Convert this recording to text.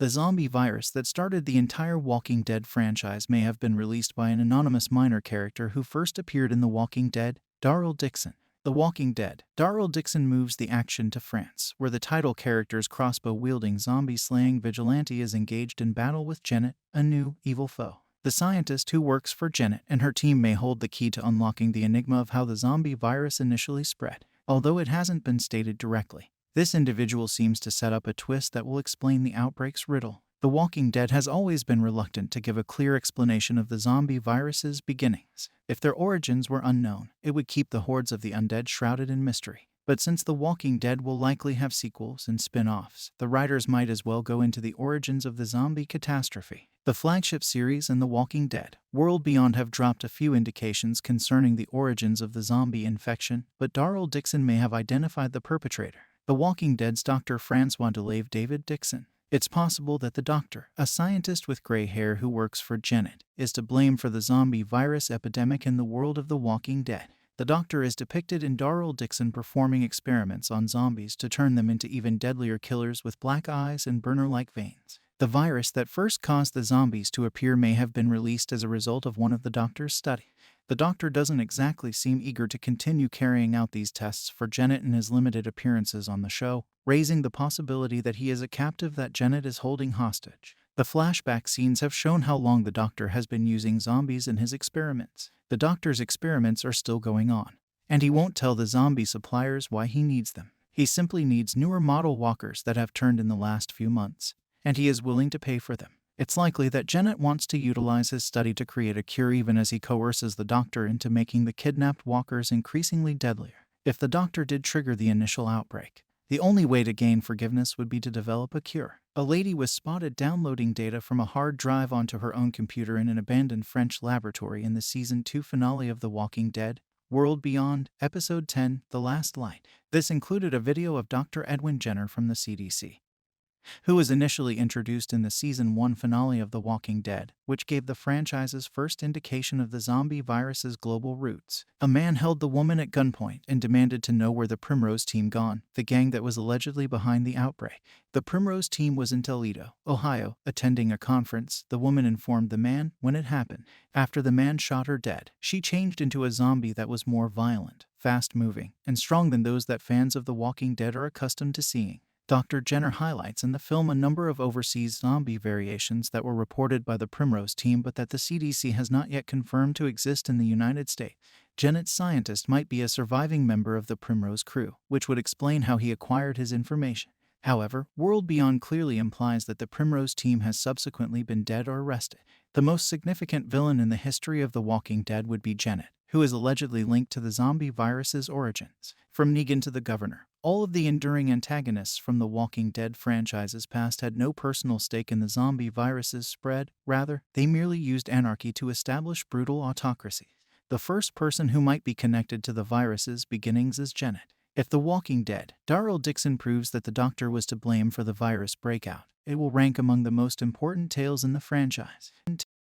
The zombie virus that started the entire Walking Dead franchise may have been released by an anonymous minor character who first appeared in The Walking Dead, Daryl Dixon. The Walking Dead. Daryl Dixon moves the action to France, where the title character's crossbow-wielding zombie-slaying vigilante is engaged in battle with Janet, a new, evil foe. The scientist who works for Janet and her team may hold the key to unlocking the enigma of how the zombie virus initially spread, although it hasn't been stated directly. This individual seems to set up a twist that will explain the outbreak's riddle. The Walking Dead has always been reluctant to give a clear explanation of the zombie virus's beginnings. If their origins were unknown, it would keep the hordes of the undead shrouded in mystery. But since The Walking Dead will likely have sequels and spin-offs, the writers might as well go into the origins of the zombie catastrophe. The flagship series and The Walking Dead World Beyond have dropped a few indications concerning the origins of the zombie infection, but Daryl Dixon may have identified the perpetrator. The Walking Dead's Dr. Francois David Dixon. It's possible that the doctor, a scientist with gray hair who works for Janet, is to blame for the zombie virus epidemic in the world of The Walking Dead. The doctor is depicted in Daryl Dixon performing experiments on zombies to turn them into even deadlier killers with black eyes and burner-like veins. The virus that first caused the zombies to appear may have been released as a result of one of the doctor's studies. The doctor doesn't exactly seem eager to continue carrying out these tests for Janet in his limited appearances on the show, raising the possibility that he is a captive that Janet is holding hostage. The flashback scenes have shown how long the doctor has been using zombies in his experiments. The doctor's experiments are still going on, and he won't tell the zombie suppliers why he needs them. He simply needs newer model walkers that have turned in the last few months, and he is willing to pay for them. It's likely that Janet wants to utilize his study to create a cure even as he coerces the doctor into making the kidnapped walkers increasingly deadlier. If the doctor did trigger the initial outbreak, the only way to gain forgiveness would be to develop a cure. A lady was spotted downloading data from a hard drive onto her own computer in an abandoned French laboratory in the Season 2 finale of The Walking Dead, World Beyond, Episode 10, The Last Light. This included a video of Dr. Edwin Jenner from the CDC, who was initially introduced in the Season 1 finale of The Walking Dead, which gave the franchise's first indication of the zombie virus's global roots. A man held the woman at gunpoint and demanded to know where the Primrose Team gone, the gang that was allegedly behind the outbreak. The Primrose Team was in Toledo, Ohio, attending a conference. The woman informed the man when it happened. After the man shot her dead, she changed into a zombie that was more violent, fast-moving, and strong than those that fans of The Walking Dead are accustomed to seeing. Dr. Jenner highlights in the film a number of overseas zombie variations that were reported by the Primrose Team but that the CDC has not yet confirmed to exist in the United States. Janet's scientist might be a surviving member of the Primrose crew, which would explain how he acquired his information. However, World Beyond clearly implies that the Primrose Team has subsequently been dead or arrested. The most significant villain in the history of The Walking Dead would be Janet, who is allegedly linked to the zombie virus's origins. From Negan to the Governor, all of the enduring antagonists from the Walking Dead franchise's past had no personal stake in the zombie virus's spread. Rather, they merely used anarchy to establish brutal autocracy. The first person who might be connected to the virus's beginnings is Janet. If The Walking Dead, Daryl Dixon proves that the doctor was to blame for the virus breakout, it will rank among the most important tales in the franchise.